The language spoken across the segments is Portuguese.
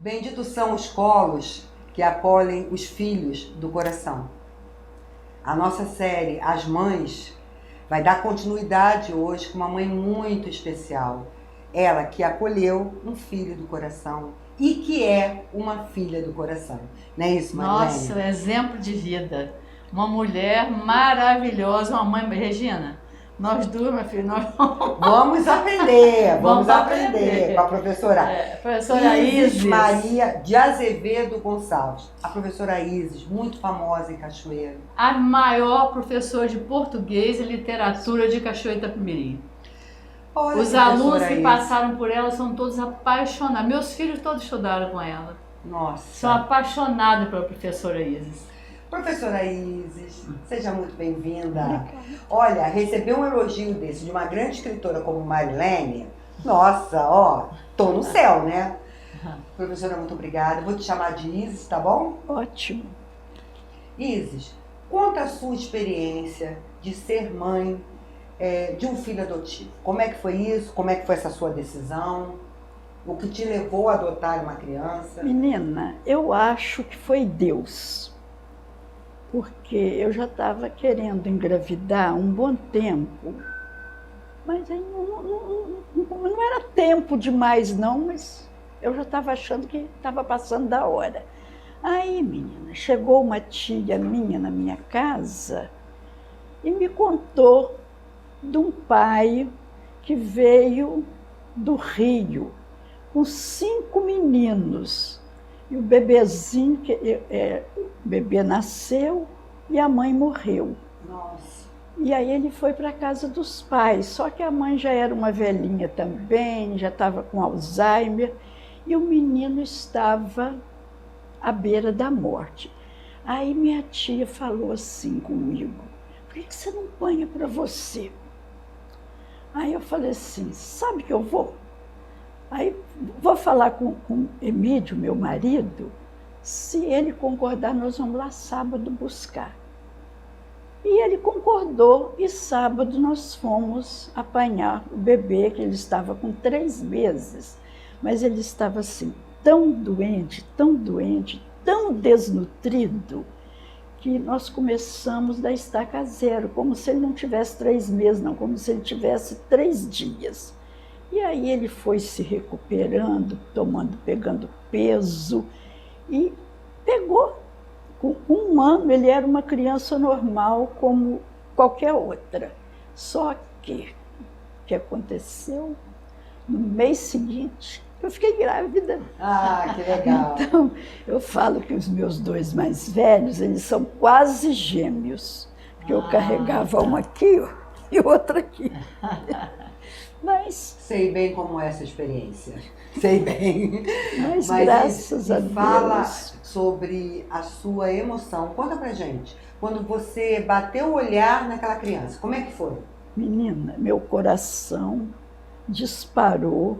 Benditos são os colos que acolhem os filhos do coração. A nossa série As Mães vai dar continuidade hoje com uma mãe muito especial. Ela que acolheu um filho do coração e que é uma filha do coração. Não é isso, Marilene? Nossa, exemplo de vida. Uma mulher maravilhosa, uma mãe... Regina, nós duas, minha filha, nós vamos aprender, vamos aprender com a professora, professora Isis Maria de Azevedo Gonçalves. A professora Isis, muito famosa em Cachoeiro. A maior professora de português e literatura de Cachoeiro de Itapemirim. Olha, os alunos que Isis passaram por ela são todos apaixonados. Meus filhos todos estudaram com ela. Nossa. São apaixonados pela professora Isis. Professora Isis, seja muito bem-vinda. Olha, receber um elogio desse de uma grande escritora como Marilene, nossa, ó, tô no céu, né? Professora, muito obrigada. Vou te chamar de Isis, tá bom? Ótimo. Isis, conta a sua experiência de ser mãe de um filho adotivo. Como é que foi isso? Como é que foi essa sua decisão? O que te levou a adotar uma criança? Menina, eu acho que foi Deus. Porque eu já estava querendo engravidar um bom tempo, mas aí não era tempo demais não, mas eu já estava achando que estava passando da hora. Aí, menina, chegou uma tia minha na minha casa e me contou de um pai que veio do Rio com 5 meninos. E o bebezinho, o bebê nasceu e a mãe morreu. Nossa. E aí ele foi para a casa dos pais, só que a mãe já era uma velhinha também, já estava com Alzheimer, e o menino estava à beira da morte. Aí minha tia falou assim comigo, por que você não põe para você? Aí eu falei assim, sabe que eu vou? Aí vou falar com Emílio, meu marido, se ele concordar, nós vamos lá sábado buscar. E ele concordou, e sábado nós fomos apanhar o bebê, que ele estava com 3 meses, mas ele estava assim, tão doente, tão desnutrido, que nós começamos da estaca zero, como se ele não tivesse 3 meses, não, como se ele tivesse 3 dias. E aí ele foi se recuperando, pegando peso e pegou. Com 1 ano ele era uma criança normal como qualquer outra. Só que o que aconteceu? No mês seguinte, eu fiquei grávida. Ah, que legal. Então, eu falo que os meus 2 mais velhos, eles são quase gêmeos. Porque eu carregava um aqui e outro aqui. Mas sei bem como é essa experiência. Sei bem. Mas graças a Deus. Fala sobre a sua emoção. Conta pra gente. Quando você bateu o olhar naquela criança, como é que foi? Menina, meu coração disparou.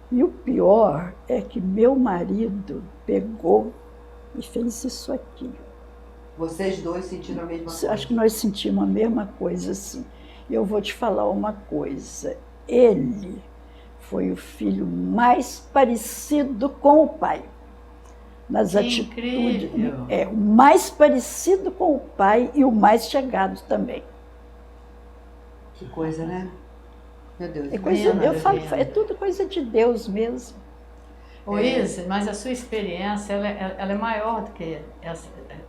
E o pior é que meu marido pegou e fez isso aqui. Vocês dois sentiram a mesma coisa? Acho que nós sentimos a mesma coisa, assim. E eu vou te falar uma coisa. Ele foi o filho mais parecido com o pai. Nas atitudes. Incrível. O mais parecido com o pai e o mais chegado também. Que coisa, né? Meu Deus. Eu falo, é tudo coisa de Deus mesmo. Ô Isis, mas a sua experiência, ela é maior do que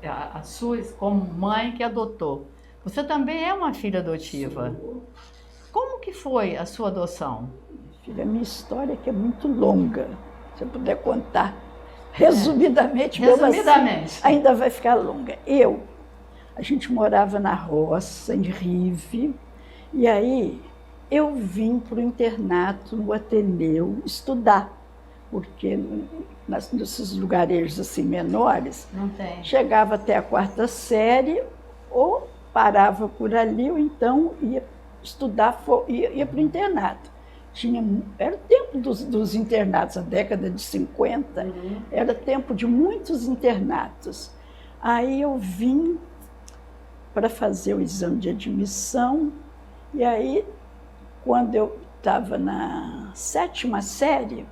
a sua como mãe que adotou. Você também é uma filha adotiva. Como que foi a sua adoção? Filha, a minha história que é muito longa. Se eu puder contar resumidamente, Resumidamente. Ainda vai ficar longa. A gente morava na roça, em Rive, e aí eu vim para o internato no Ateneu estudar, porque nesses lugarejos assim menores, Não tem. chegava até a 4ª série, ou parava por ali, ou então ia estudar, ia para o internato. Era o tempo dos internatos, a década de 50, era tempo de muitos internatos. Aí eu vim para fazer o exame de admissão, e aí, quando eu estava na 7ª série,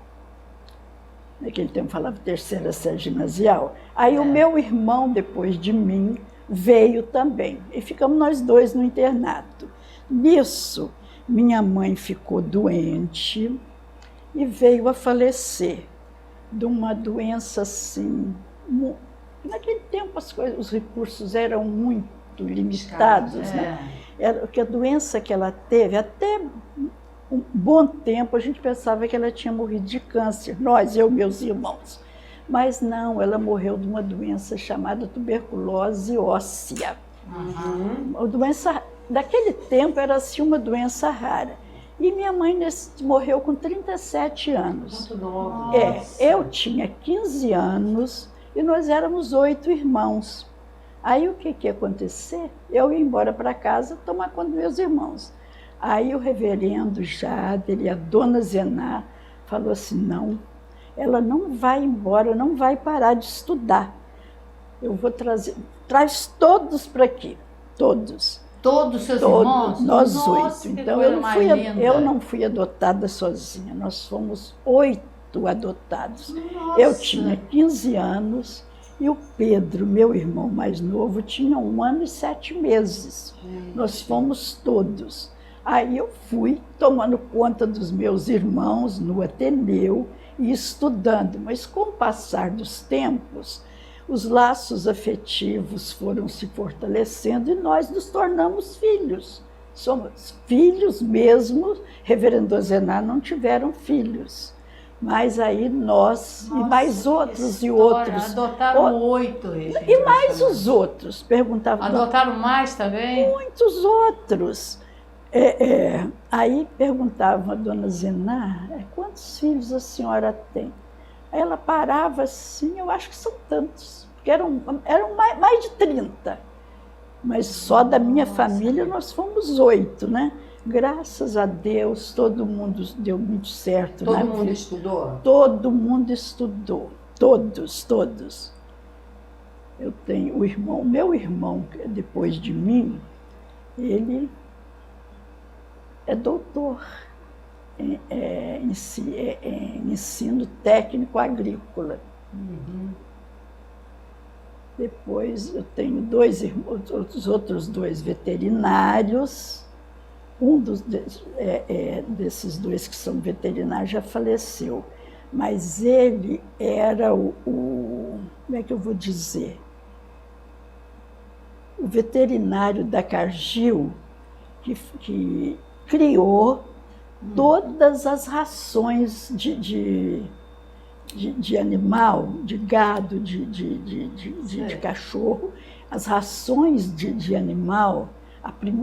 naquele tempo falava terceira série ginasial. Aí o meu irmão, depois de mim, veio também. E ficamos nós dois no internato. Nisso, minha mãe ficou doente e veio a falecer de uma doença assim. Naquele tempo os recursos eram muito limitados, né? Era que a doença que ela teve, até um bom tempo a gente pensava que ela tinha morrido de câncer, eu e meus irmãos. Mas não, ela morreu de uma doença chamada tuberculose óssea. Uma doença, daquele tempo era assim uma doença rara. E minha mãe morreu com 37 anos. Muito novo. Eu tinha 15 anos e nós éramos 8 irmãos. Aí o que ia acontecer? Eu ia embora para casa tomar conta dos meus irmãos. Aí o reverendo Jader e a dona Zená falou assim, não, ela não vai embora, não vai parar de estudar. Eu vou traz todos para aqui, todos. Todos os seus irmãos? Nós Nossa, 8. Então eu não fui adotada sozinha, nós fomos 8 adotados. Nossa. Eu tinha 15 anos e o Pedro, meu irmão mais novo, tinha 1 ano e 7 meses. Nós fomos todos. Aí eu fui tomando conta dos meus irmãos no Ateneu e estudando, mas com o passar dos tempos, os laços afetivos foram se fortalecendo e nós nos tornamos filhos. Somos filhos mesmo, reverendo Zená não tiveram filhos, mas aí nós, e mais outros e outros. Adotaram 8. E mais os outros, perguntavam. Adotaram mais também? Muitos outros. Aí perguntavam a dona Zená, quantos filhos a senhora tem? Aí ela parava assim, eu acho que são tantos, porque eram mais de 30. Mas só da minha família nós fomos 8, né? Graças a Deus, todo mundo deu muito certo. Todo mundo estudou? Todo mundo estudou, todos. Eu tenho meu irmão, depois de mim, ele é doutor em ensino técnico agrícola. Depois eu tenho 2 irmãos, os outros 2 veterinários. Um desses 2 que são veterinários já faleceu, mas ele era como é que eu vou dizer? O veterinário da Cargill, que criou todas as rações de animal, de gado, de cachorro, as rações de animal,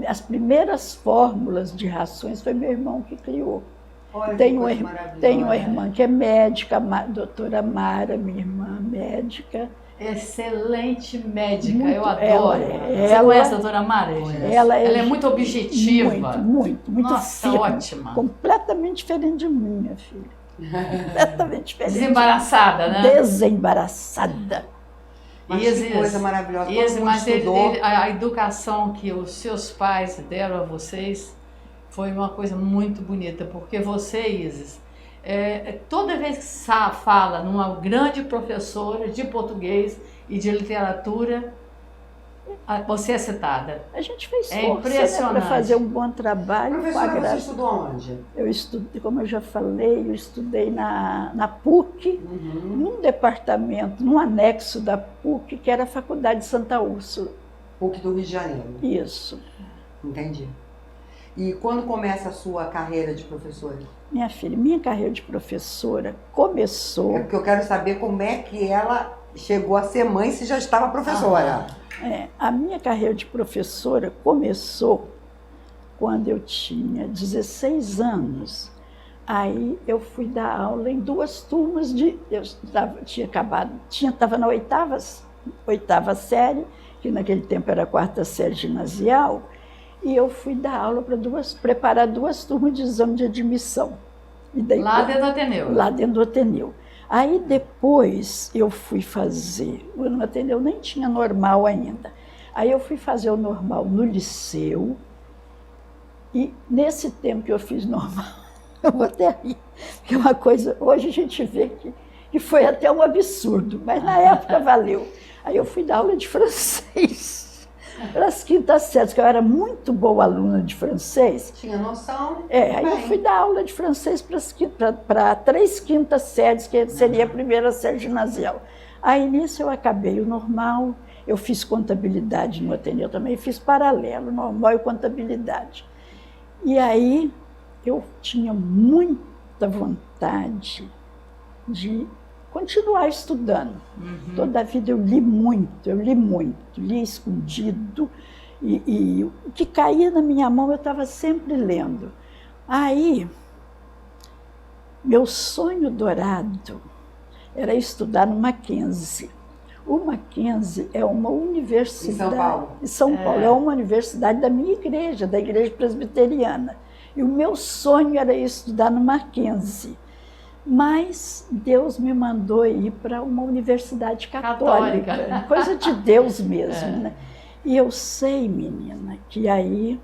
as primeiras fórmulas de rações foi meu irmão que criou. Olha, tenho uma irmã que é médica, a doutora Mara, minha irmã médica. Excelente médica, muito, eu adoro. Você conhece a doutora Mara? Ela é muito objetiva. Muito Nossa, firme, ótima. Completamente diferente de mim, minha filha. Completamente diferente. Desembaraçada, né? Desembaraçada. Mas que coisa maravilhosa. Mas a educação que os seus pais deram a vocês foi uma coisa muito bonita, porque você, Isis, toda vez que fala numa grande professora de português e de literatura, você é citada. A gente fez força, né, para fazer um bom trabalho. Professora, você estudou onde? Eu estudei, como eu já falei, eu estudei na PUC, num departamento, num anexo da PUC, que era a Faculdade de Santa Úrsula. PUC do Rio de Janeiro. Isso. Entendi. E quando começa a sua carreira de professora? Minha filha, minha carreira de professora começou... É porque eu quero saber como é que ela chegou a ser mãe se já estava professora. A minha carreira de professora começou quando eu tinha 16 anos. Aí eu fui dar aula em 2 turmas estava na oitava série, que naquele tempo era a 4ª série ginasial, e eu fui dar aula para preparar 2 turmas de exame de admissão. E daí, lá dentro do Ateneu? Lá dentro do Ateneu. Aí depois eu fui fazer, no Ateneu nem tinha normal ainda, aí eu fui fazer o normal no liceu, e nesse tempo que eu fiz normal, eu vou até rir, porque é uma coisa, hoje a gente vê que que foi até um absurdo, mas na época valeu. Aí eu fui dar aula de francês para as quintas séries, que eu era muito boa aluna de francês. Tinha noção? Aí eu fui dar aula de francês para 3 quintas séries, que seria a primeira série ginasial. Aí nisso eu acabei o normal, eu fiz contabilidade no Ateneu também, fiz paralelo, normal e contabilidade. E aí eu tinha muita vontade de continuar estudando. Toda a vida eu li muito, li escondido, e o que caía na minha mão eu estava sempre lendo. Aí, meu sonho dourado era estudar no Mackenzie. O Mackenzie é uma universidade... Em São Paulo. Em São Paulo, é uma universidade da minha igreja, da igreja presbiteriana. E o meu sonho era estudar no Mackenzie. Mas Deus me mandou ir para uma universidade católica. Coisa de Deus mesmo, né? E eu sei, menina, que aí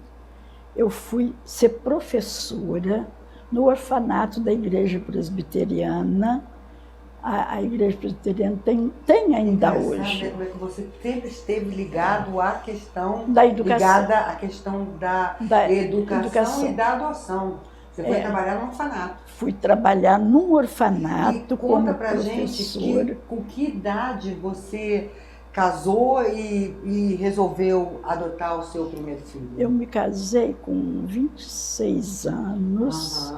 eu fui ser professora no orfanato da igreja presbiteriana. A igreja presbiteriana tem ainda hoje. Como é que você sempre esteve ligado à questão da educação, ligada à questão da educação e da adoção. Você foi trabalhar no orfanato. Fui trabalhar num orfanato como pra professora. Gente com que idade você casou e resolveu adotar o seu primeiro filho? Eu me casei com 26 anos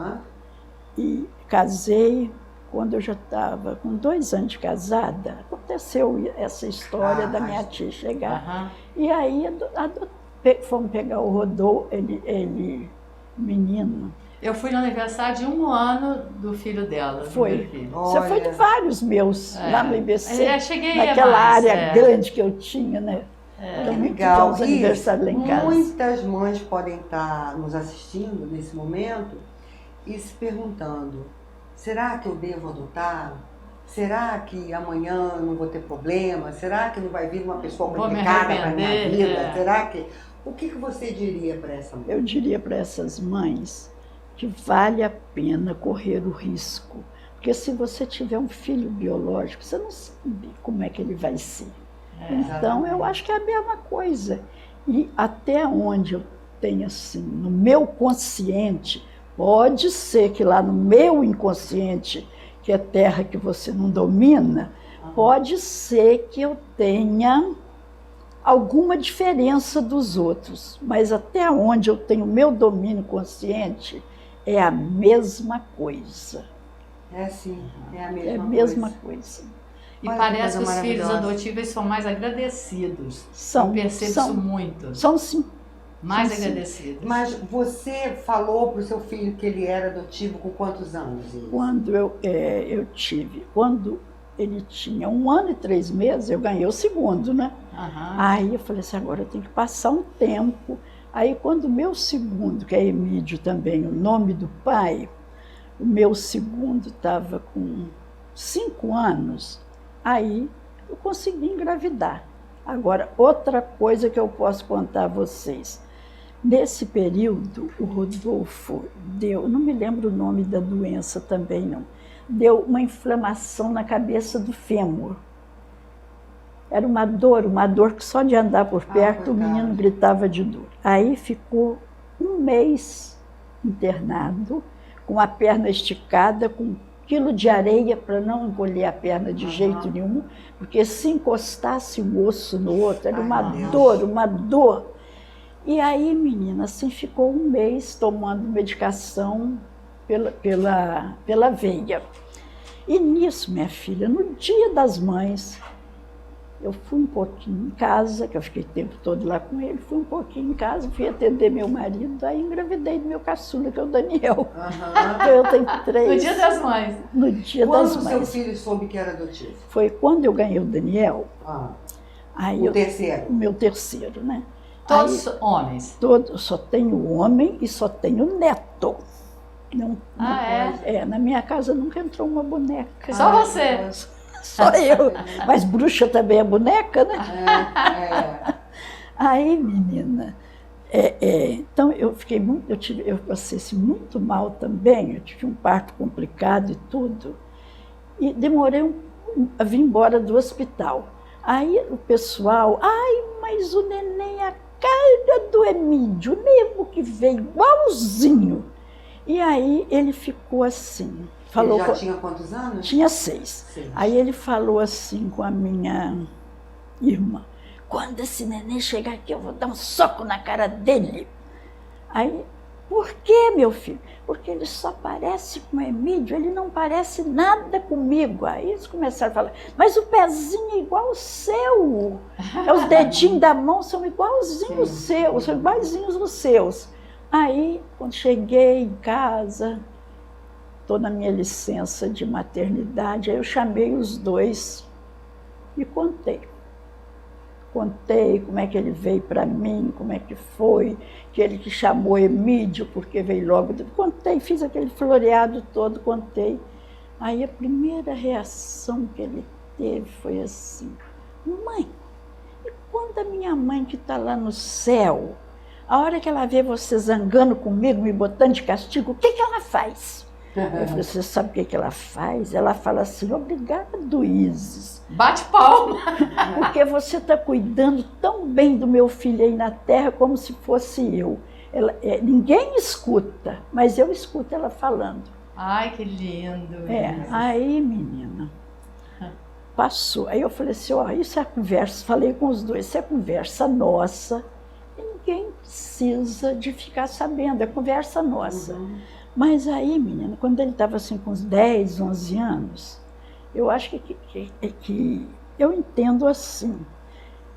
e casei quando eu já estava com 2 anos de casada. Aconteceu essa história da minha tia chegar. E aí fomos pegar o Rodolfo, ele menino. Eu fui no aniversário de 1 ano do filho dela. Foi. Você foi de vários meus, lá no IBC. Eu cheguei naquela área grande que eu tinha, né? Era muito legal. Os aniversários lá em casa. Muitas mães podem estar nos assistindo nesse momento e se perguntando: será que eu devo adotar? Será que amanhã não vou ter problema? Será que não vai vir uma pessoa complicada para a minha vida? Será que... O que você diria para essa mãe? Eu diria para essas mães que vale a pena correr o risco. Porque se você tiver um filho biológico, você não sabe como é que ele vai ser. Então, eu acho que é a mesma coisa. E até onde eu tenho, assim, no meu consciente, pode ser que lá no meu inconsciente, que é terra que você não domina, pode ser que eu tenha alguma diferença dos outros. Mas até onde eu tenho o meu domínio consciente, é a mesma coisa. É sim, é a mesma coisa. É a mesma coisa. E parece que os filhos adotivos são mais agradecidos. São. Eu percebo isso muito. São sim. Mais agradecidos. Mas você falou para o seu filho que ele era adotivo com quantos anos? Quando eu tive, quando ele tinha 1 ano e 3 meses, eu ganhei o segundo, né? Aí eu falei assim, agora eu tenho que passar um tempo. Aí quando o meu segundo, que é Emídio também, o nome do pai, o meu segundo estava com 5 anos, aí eu consegui engravidar. Agora, outra coisa que eu posso contar a vocês. Nesse período, o Rodolfo deu, não me lembro o nome da doença também não, deu uma inflamação na cabeça do fêmur. Era uma dor que só de andar por perto o menino gritava de dor. Aí ficou 1 mês internado, com a perna esticada, com 1 quilo de areia para não encolher a perna de jeito nenhum, porque se encostasse um osso no outro, era uma dor. E aí, menina, assim ficou 1 mês tomando medicação pela veia. E nisso, minha filha, no Dia das Mães, eu fui um pouquinho em casa, que eu fiquei o tempo todo lá com ele, fui um pouquinho em casa, fui atender meu marido, aí engravidei do meu caçula, que é o Daniel. Eu tenho 3. No Dia das Mães? No Dia das Mães. Quando o seu filho soube que era adotivo? Foi quando eu ganhei o Daniel. Aí terceiro? O meu terceiro, né? Todos homens? Só tenho homem e só tenho neto. Não, na minha casa nunca entrou uma boneca. Só você? Só eu. Mas bruxa também é boneca, né? Aí, menina, então eu fiquei muito, eu passei muito mal também, eu tive um parto complicado e tudo. E demorei a vir embora do hospital. Aí o pessoal, ai, mas o neném é a cara do Emídio, mesmo que veio igualzinho. E aí ele ficou assim. Falou, ele já tinha quantos anos? Tinha 6. 6. Aí ele falou assim com a minha irmã, quando esse neném chegar aqui eu vou dar um soco na cara dele. Aí, por quê, meu filho? Porque ele só parece com o Emídio, ele não parece nada comigo. Aí eles começaram a falar, mas o pezinho é igual o seu. Os dedinhos da mão são igualzinhos os seus, são igualzinhos os seus. Aí, quando cheguei em casa, estou na minha licença de maternidade, aí eu chamei os dois e contei. Contei como é que ele veio para mim, como é que foi, que ele que chamou Emídio, porque veio logo. Contei, fiz aquele floreado todo, contei. Aí a primeira reação que ele teve foi assim, mãe, e quando a minha mãe que está lá no céu, a hora que ela vê você zangando comigo, me botando de castigo, o que ela faz? Eu falei, você sabe o que ela faz? Ela fala assim, obrigado, Isis. Bate palma. Porque você está cuidando tão bem do meu filho aí na terra como se fosse eu. Ninguém escuta, mas eu escuto ela falando. Ai, que lindo. Aí, menina, passou. Aí eu falei assim, ó, isso é conversa, falei com os dois, isso é conversa nossa. Ninguém precisa de ficar sabendo, é conversa nossa. Uhum. Mas aí, menina, quando ele estava assim com uns 10, 11 anos, eu acho que eu entendo assim,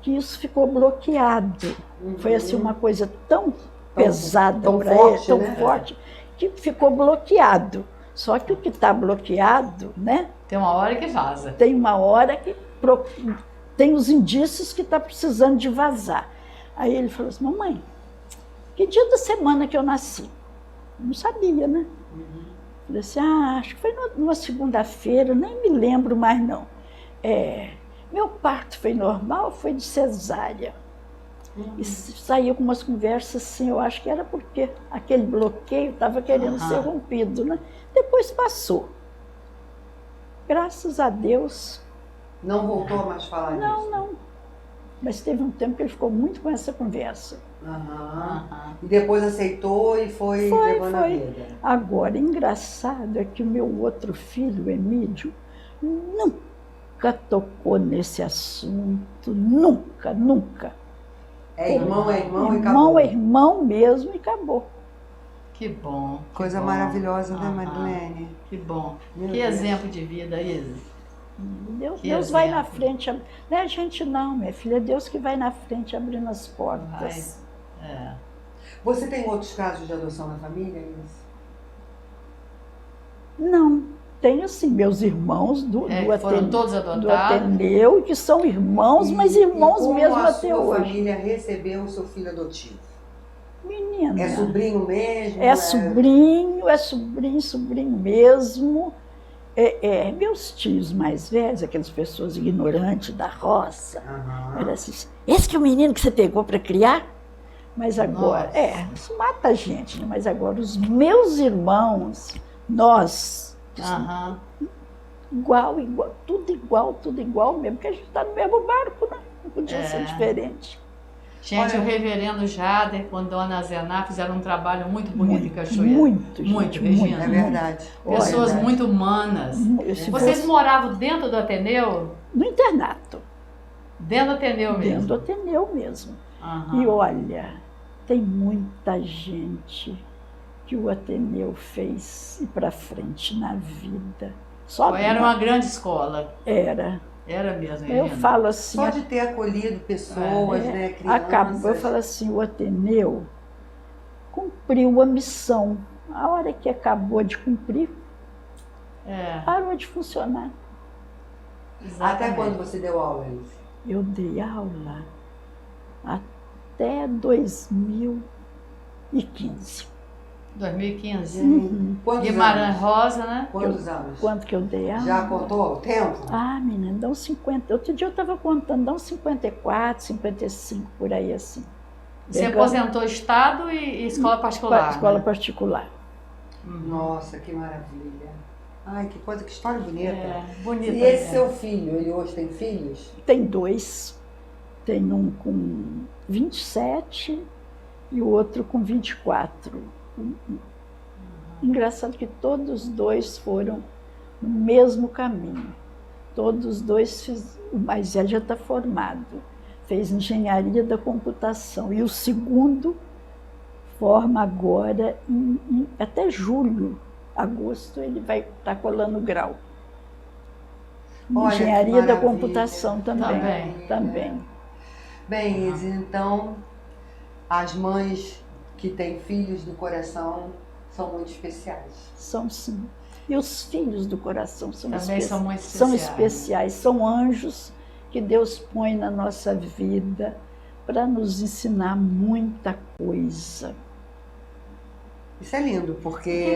que isso ficou bloqueado. Uhum. Foi assim uma coisa tão pesada para ele, tão forte, que ficou bloqueado. Só que o que está bloqueado, né? Tem uma hora que vaza. Tem uma hora que tem os indícios que está precisando de vazar. Aí ele falou assim, mamãe, que dia da semana que eu nasci? Não sabia, né? Uhum. Falei assim, acho que foi numa segunda-feira, nem me lembro mais não. Meu parto foi normal, foi de cesárea. Uhum. E saiu com umas conversas assim, eu acho que era porque aquele bloqueio estava querendo ser rompido, né? Depois passou. Graças a Deus. Não voltou a mais falar disso? Não. Mas teve um tempo que ele ficou muito com essa conversa. E depois aceitou e foi levando a vida. Agora, engraçado é que o meu outro filho, o Emídio, nunca tocou nesse assunto, nunca. É irmão e acabou. Irmão é irmão mesmo e acabou. Que bom. Coisa maravilhosa, né, Marilene? Que bom. Meu que Deus. exemplo de vida, Isis. Deus vai na frente, não é a gente não, minha filha, é Deus que vai na frente abrindo as portas. Você tem outros casos de adoção na família, Isis? Não, tenho sim, meus irmãos do foram todos adotados? do Ateneu, que são irmãos, mas irmãos mesmo até hoje. Como a sua família recebeu o seu filho adotivo? Menina. É sobrinho mesmo? É sobrinho mesmo. Meus tios mais velhos, aquelas pessoas ignorantes da roça, era assim, esse que é o menino que você pegou para criar? Mas agora, isso mata a gente, né? Mas agora os meus irmãos, nós, igual, tudo igual mesmo, porque a gente está no mesmo barco, né? Não podia ser diferente. Gente, o reverendo Jader com Dona Zená fizeram um trabalho muito bonito em Cachoeira. Muito, Regina. É verdade. Pessoas muito humanas. Vocês moravam dentro do Ateneu? No internato. Dentro do Ateneu mesmo? Dentro do Ateneu mesmo. E olha, tem muita gente que o Ateneu fez ir para frente na vida. Era uma grande escola. Era mesmo, eu falo assim... Só de ter acolhido pessoas, né, crianças... Eu falo assim, o Ateneu cumpriu a missão. A hora que acabou de cumprir, parou de funcionar. Exatamente. Até quando você deu aula, Isis? Eu dei aula até 2015. 2015? Quantos Guimarães anos? Rosa, né? Quantos anos? Quanto que eu dei aula? Já contou o tempo? Menina, dá uns 50. Outro dia eu estava contando, dá uns 54, 55, por aí assim. Você aposentou Estado e escola particular? Escola particular. Nossa, que maravilha. Ai, que coisa, que história bonita. Bonita. E esse seu filho, ele hoje tem filhos? Tem 2. Tem um com 27 e o outro com 24. Engraçado que todos os 2 foram no mesmo caminho. Todos os 2, o mais velho já está formado, fez engenharia da computação. E o segundo forma agora, até julho, agosto, ele vai estar colando grau. Olha, Engenharia da maravilha. computação também. Bem, Izzy, então, as mães que têm filhos do coração são muito especiais. São sim. E os filhos do coração são Também são muito são especiais. especiais, são anjos que Deus põe na nossa vida para nos ensinar muita coisa. Isso é lindo, O porque...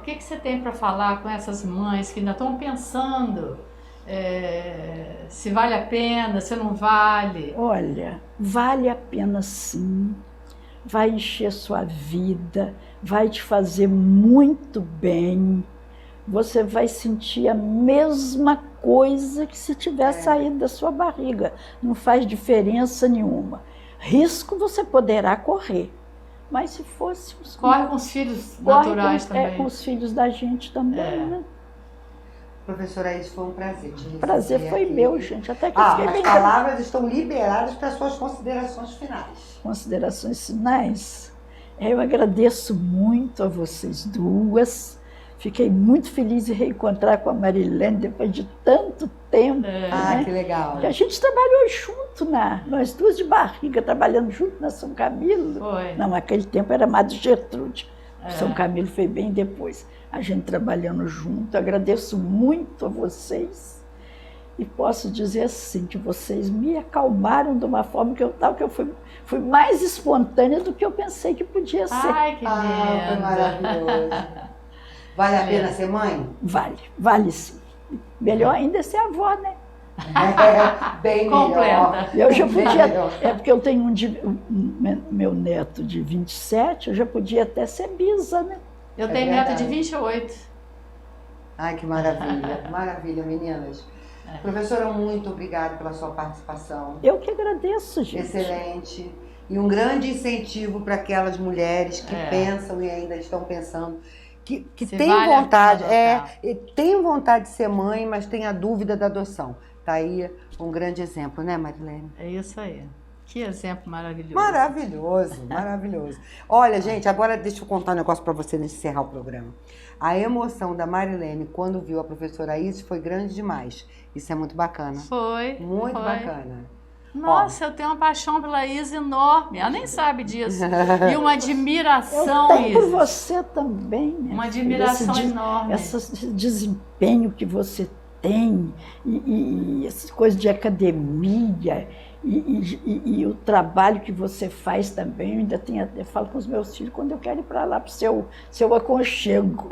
que você tem para falar com essas mães que ainda estão pensando se vale a pena, se não vale? Olha, vale a pena sim, vai encher sua vida, vai te fazer muito bem, você vai sentir a mesma coisa que se tiver saído da sua barriga, não faz diferença nenhuma. Risco você poderá correr, mas se fosse... Corre com os filhos naturais também. Com os filhos da gente também, né? Professora Izzy, foi um prazer te receber. Prazer foi aqui. meu, gente. Até que eu fiquei As bem... palavras estão liberadas para suas considerações finais. Considerações finais. Eu agradeço muito a vocês duas. Fiquei muito feliz em reencontrar com a Marilene depois de tanto tempo. Ah, né? que legal. Porque a gente trabalhou junto, nós duas de barriga, trabalhando junto na São Camilo. Foi. Não, naquele tempo era Madre Gertrude. São Camilo foi bem depois. A gente trabalhando junto. Agradeço muito a vocês. E posso dizer assim, que vocês me acalmaram de uma forma que eu fui mais espontânea do que eu pensei que podia ser. Ai, que lindo. Foi maravilhoso. Vale a pena ser mãe? Vale sim. Melhor ainda é ser avó, né? Bem Completa. melhor. Eu já Bem podia, melhor. porque eu tenho meu neto de 27, eu já podia até ser bisa, né? Eu tenho verdade. neto de 28. Ai, que maravilha. Maravilha, meninas. Professora, muito obrigada pela sua participação. Eu que agradeço, gente. Excelente. E um grande incentivo para aquelas mulheres que pensam e ainda estão pensando, que têm vale a vontade, pena adotar. têm vontade de ser mãe, mas têm a dúvida da adoção. Tá aí um grande exemplo, né, Marilene? É isso aí. Que exemplo maravilhoso. Maravilhoso, maravilhoso. Olha, gente, agora deixa eu contar um negócio para vocês antes de encerrar o programa. A emoção da Marilene quando viu a professora Izzy foi grande demais. Isso é muito bacana. Foi. Muito foi. bacana. Nossa, eu tenho uma paixão pela Izzy enorme. Ela nem sabe disso. E uma Eu admiração, tenho por Izzy. você também, minha Uma filha, admiração enorme. Esse desempenho que você tem, e essa coisa de academia, e o trabalho que você faz também. Eu ainda tenho, eu falo com os meus filhos quando eu quero ir para lá, para o seu aconchego.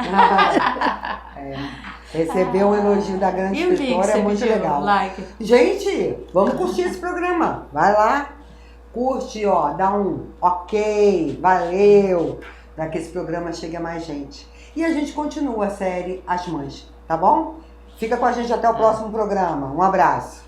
Receber um elogio da grande E o link, escritora você é muito pediu? legal. Like. Gente, vamos curtir esse programa. Vai lá, curte, ó, dá um ok, valeu, para que esse programa chegue a mais gente. E a gente continua a série As Mães, tá bom? Fica com a gente até o próximo programa. Um abraço.